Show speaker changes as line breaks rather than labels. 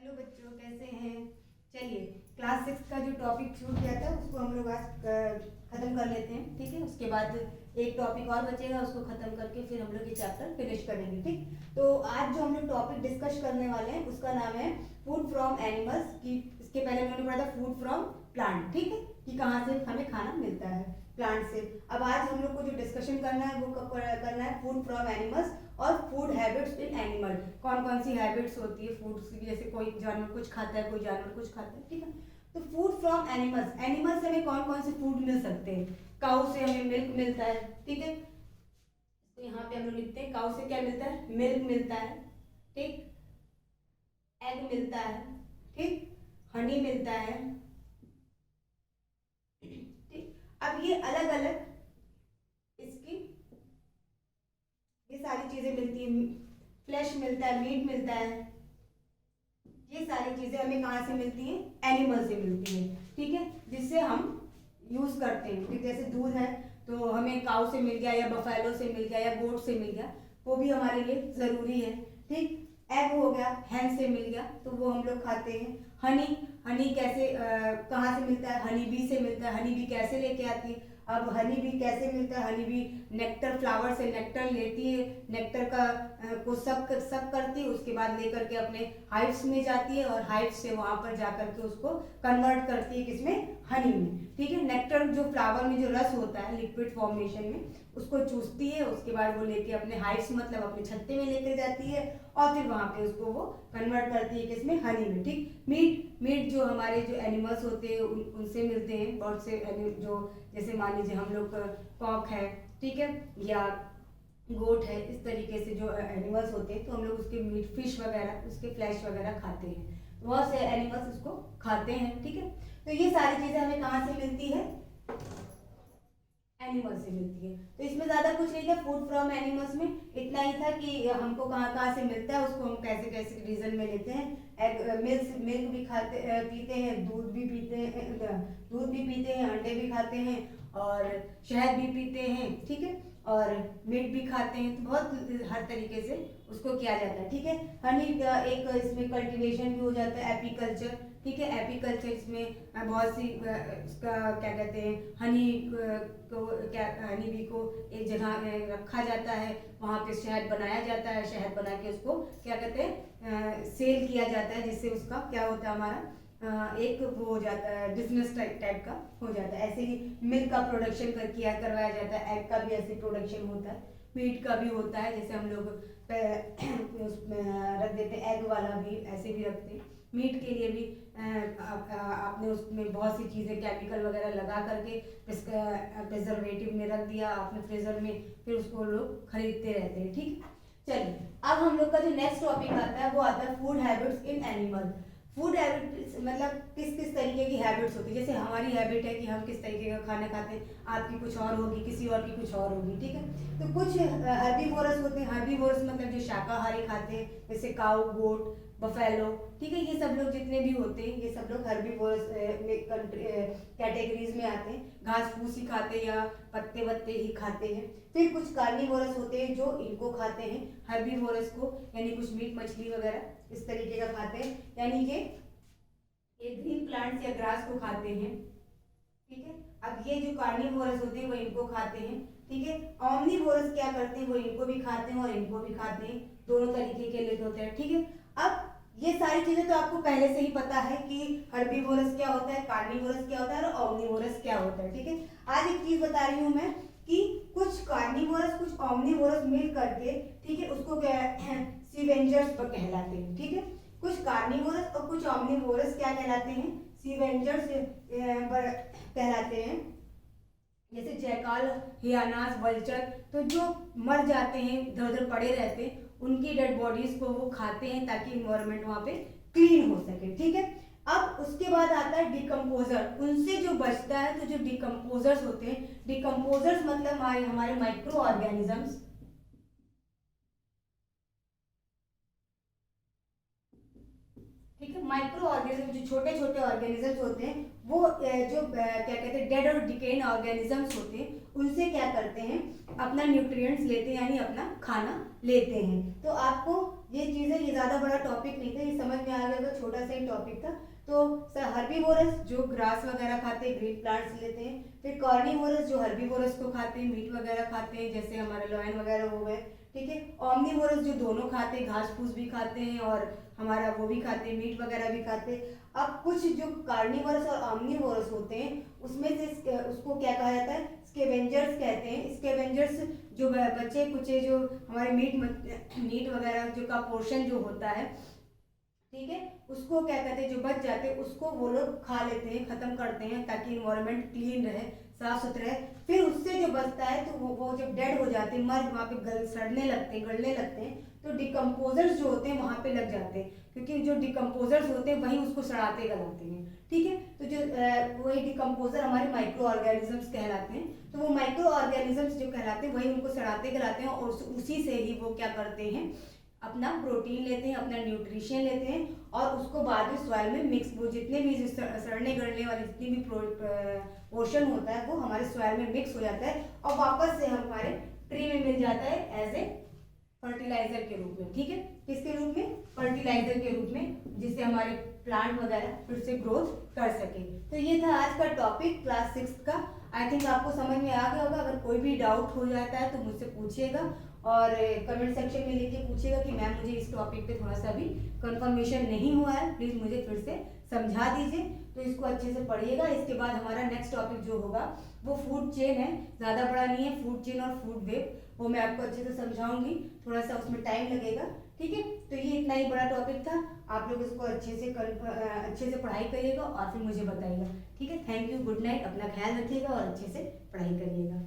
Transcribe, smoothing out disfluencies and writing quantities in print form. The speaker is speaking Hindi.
हेलो बच्चों, कैसे हैं। चलिए, क्लास 6 का जो टॉपिक छूट गया था उसको हम लोग आज ख़त्म कर लेते हैं। ठीक है, उसके बाद एक टॉपिक और बचेगा, उसको ख़त्म करके फिर हम लोग ये चैप्टर फिनिश करेंगे। ठीक, तो आज जो हम लोग टॉपिक डिस्कस करने वाले हैं उसका नाम है फूड फ्रॉम एनिमल्स। की इसके पहले हमने पढ़ा था फूड फ्रॉम प्लांट। ठीक है, कि कहाँ से हमें खाना मिलता है, प्लांट से। अब आज हम लोग को जो डिस्कशन करना है वो करना है फूड फ्रॉम एनिमल्स और फूड हैबिट्स इन एनिमल। कौन कौन सी हैबिट्स होती है फूड्स की, जैसे कोई जानवर कुछ खाता है, कोई जानवर कुछ खाता है। ठीक है, तो फूड फ्रॉम एनिमल्स, एनिमल से हमें कौन कौन से फूड मिल सकते हैं। काऊ से हमें मिल्क मिलता है। ठीक है, तो यहाँ पे हम लोग लिखते हैं काऊ से क्या मिलता है, मिल्क मिलता है। ठीक, एग मिलता है। ठीक, हनी मिलता है। ठीक, अब ये अलग अलग इसकी ये सारी चीजें मिलती हैं। फ्लैश मिलता है, मीट मिलता है। ये सारी चीजें हमें कहाँ से मिलती हैं, एनिमल से मिलती हैं। ठीक है, जिससे हम यूज करते हैं। ठीक, जैसे दूध है तो हमें काऊ से मिल गया या बफेलो से मिल गया या गोट से मिल गया, वो भी हमारे लिए जरूरी है। ठीक, एग हो गया, हैन से मिल गया तो वो हम लोग खाते हैं। हनी, हनी कैसे कहाँ से मिलता है, हनी बी से मिलता है। हनी बी कैसे लेके आती है, अब हनी बी कैसे मिलता है, हनी बी नेक्टर, फ्लावर से नेक्टर लेती है, नेक्टर का को सक करती है, उसके बाद लेकर के अपने हाइव्स में जाती है और हाइव से वहां पर जाकर के उसको कन्वर्ट करती है किसमें, हनी में। ठीक है, नेक्टर जो फ्लावर में जो रस होता है लिक्विड फॉर्मेशन में, उसको चूसती है, उसके बाद वो लेके अपने हाइव्स मतलब अपने छत्ते में लेकर जाती है और फिर वहां पे उसको वो कन्वर्ट करती है किसमें, हनी में। ठीक, मीट जो हमारे जो एनिमल्स होते हैं उनसे मिलते हैं, बहुत से जो जैसे मान लीजिए हम लोग कॉक है, ठीक है, या गोट है, इस तरीके से जो एनिमल्स होते हैं तो हम लोग उसके मीट, फिश वगैरह, उसके फ्लैश वगैरह खाते हैं। बहुत से एनिमल्स उसको खाते हैं। ठीक है, तो ये सारी चीजें हमें कहाँ से मिलती है, एनिमल से मिलती है। तो इसमें ज्यादा कुछ नहीं था, फूड फ्रॉम एनिमल्स में इतना ही था कि हमको कहाँ कहाँ से मिलता है, उसको हम कैसे कैसे रीजन में लेते हैं। एग मिल्क भी खाते पीते हैं, दूध भी पीते हैं, अंडे भी खाते हैं और शहद भी पीते हैं। ठीक है, और मीट भी खाते हैं। तो बहुत हर तरीके से उसको किया जाता है। ठीक है, हनी का एक इसमें कल्टीवेशन भी हो जाता है, एपीकल्चर। ठीक है, एपीकल्चर इसमें बहुत सी उसका क्या कहते हैं, हनी को क्या, हनी बी को एक जगह रखा जाता है, वहाँ पे शहद बनाया जाता है, शहद बना के उसको क्या कहते हैं, सेल किया जाता है, जिससे उसका क्या होता है, हमारा एक वो हो जाता है, बिजनेस टाइप का हो जाता है। ऐसे ही मिल्क का प्रोडक्शन करवाया जाता है, एग का भी ऐसे प्रोडक्शन होता है, मीट का भी होता है, जैसे हम लोग उसमें रख देते हैं, एग वाला भी ऐसे भी रखते हैं। मीट के लिए भी आपने उसमें बहुत सी चीज़ें केमिकल वगैरह लगा करके प्रिजर्वेटिव में रख दिया आपने फ्रीजर में, फिर उसको लोग खरीदते रहते हैं। ठीक, चलिए अब हम लोग का जो नेक्स्ट टॉपिक आता है वो आता है food habits in animal. Food habits मतलब किस किस तरीके की हैबिट्स होती है। जैसे हमारी हैबिट है कि हम किस तरीके का खाना खाते हैं, आपकी कुछ और होगी, किसी और की कुछ और होगी। ठीक है, तो कुछ हर्बीवोरस होते हैं। हर्बीवोरस मतलब जो शाकाहारी खाते हैं, जैसे काऊ, गोट, बफेलो। ठीक है, ये सब लोग जितने भी होते हैं ये सब लोग हर्बीवोरस कैटेगरीज में आते हैं। घास फूस ही खाते हैं या पत्ते वत्ते ही खाते हैं। फिर कुछ कार्निवोरस होते हैं जो इनको खाते हैं, हर्बीवोरस को, यानी कुछ मीट मछली वगैरह इस तरीके का खाते हैं, यानी कि ये ग्रीन प्लांट्स या ग्रास को खाते हैं। ठीक है, अब ये जो कार्निवोरस होते हैं वो इनको खाते हैं। ठीक है, ऑमनीवोरस क्या करते हैं, वो इनको भी खाते हैं और इनको भी खाते हैं, दोनों तरीके के लिए होते हैं। ठीक है, अब ये सारी चीजें तो आपको पहले से ही पता है कि हर्बीवोरस क्या होता है, कार्निवोरस क्या होता है और ऑमनीवोरस क्या होता है। ठीक है, आज एक चीज बता रही हूँ मैं कि कुछ कार्निवोरस कुछ ऑमनीवोरस मिल करके, ठीक है, उसको सीवेंजर्स कहलाते हैं। ठीक है, कुछ कार्निवोरस और कुछ ऑमनीवोरस क्या कहलाते हैं, सीवेंजर्स कहलाते हैं। जैसे जैकाल, हियानास, वल्चर, तो जो मर जाते हैं, इधर उधर पड़े रहते हैं, उनकी डेड बॉडीज को वो खाते हैं ताकि इन्वायरमेंट वहां पे क्लीन हो सके। ठीक है, अब उसके बाद आता है डिकम्पोजर। उनसे जो बचता है, तो जो डिकम्पोजर्स होते हैं, डिकम्पोजर्स मतलब हमारे माइक्रो ऑर्गेनिजम्स। ठीक है, माइक्रो ऑर्गेनिज्म जो छोटे छोटे ऑर्गेनिजम्स होते हैं वो जो क्या कहते हैं, डेड और डिकेन ऑर्गेनिजम्स होते हैं, उनसे क्या करते हैं, अपना न्यूट्रिएंट्स लेते हैं, यानी अपना खाना लेते हैं। तो आपको ये चीजें ये ज़्यादा बड़ा टॉपिक नहीं था, ये समझ में आ गया, तो छोटा सा ही टॉपिक था। तो सर हर्बीवोरस जो ग्रास वगैरह खाते हैं, ग्रीन प्लांट्स लेते हैं। फिर कार्निवोरस जो हर्बीवोरस को खाते हैं, मीट वगैरह खाते हैं, जैसे हमारे लॉयन वगैरह हो गए, ठीक है। ओमनीवोरस जो दोनों खाते हैं, घास फूस भी खाते हैं और हमारा वो भी खाते हैं, मीट वगैरह भी खाते हैं। अब कुछ जो कार्निवोरस और ओमनीवोरस होते हैं उसमें से उसको क्या कहा जाता है, स्केवेंजर्स कहते हैं। स्केवेंजर्स जो बचे कुचे जो हमारे मीट वगैरह जो का पोर्शन जो होता है, ठीक है, उसको क्या कहते हैं, जो बच जाते हैं उसको वो लोग खा लेते हैं, खत्म करते हैं, ताकि इन्वायरमेंट क्लीन रहे, साफ सुथरा है। फिर उससे जो बचता है तो वो जब डेड हो जाते हैं, मर वहाँ पे सड़ने लगते हैं, गलने लगते हैं, तो डिकम्पोजर्स जो होते हैं वहाँ पे लग जाते हैं, क्योंकि जो डिकम्पोजर्स होते हैं वही उसको सड़ाते गलाते हैं, ठीक है। तो जो वही डिकम्पोजर हमारे माइक्रो ऑर्गेनिजम्स कहलाते हैं। तो वो माइक्रो ऑर्गेनिजम्स जो कहलाते हैं वही उनको सड़ाते गलाते हैं, और उसी से ही वो क्या करते हैं, अपना प्रोटीन लेते हैं, अपना न्यूट्रिशन लेते हैं, और उसको बाद में सॉइल में मिक्स, वो जितने भी सड़ने गड़ने वाले जितनी भी पोर्शन होता है वो हमारे सॉइल में मिक्स हो जाता है, और वापस से हमारे ट्री में मिल जाता है एज ए फर्टिलाइजर के रूप में, ठीक है। किसके रूप में, फर्टिलाइजर के रूप में, जिससे हमारे प्लांट वगैरह फिर से ग्रोथ कर सके। तो ये था आज का टॉपिक क्लास 6 का। आई थिंक आपको समझ में आ गया होगा। अगर कोई भी डाउट हो जाता है तो मुझसे पूछिएगा, और कमेंट सेक्शन में लिख के पूछिएगा कि मैम मुझे इस टॉपिक पे थोड़ा सा भी कंफर्मेशन नहीं हुआ है, प्लीज़ मुझे फिर से समझा दीजिए। तो इसको अच्छे से पढ़िएगा। इसके बाद हमारा नेक्स्ट टॉपिक जो होगा वो फूड चेन है, ज़्यादा बड़ा नहीं है, फूड चेन और फूड वेब, वो मैं आपको अच्छे से समझाऊंगी, थोड़ा सा उसमें टाइम लगेगा, ठीक है। तो ये इतना ही बड़ा टॉपिक था, आप लोग इसको अच्छे से पढ़ाई करिएगा और फिर मुझे बताइएगा, ठीक है। थैंक यू, गुड नाइट, अपना ख्याल रखिएगा और अच्छे से पढ़ाई करिएगा।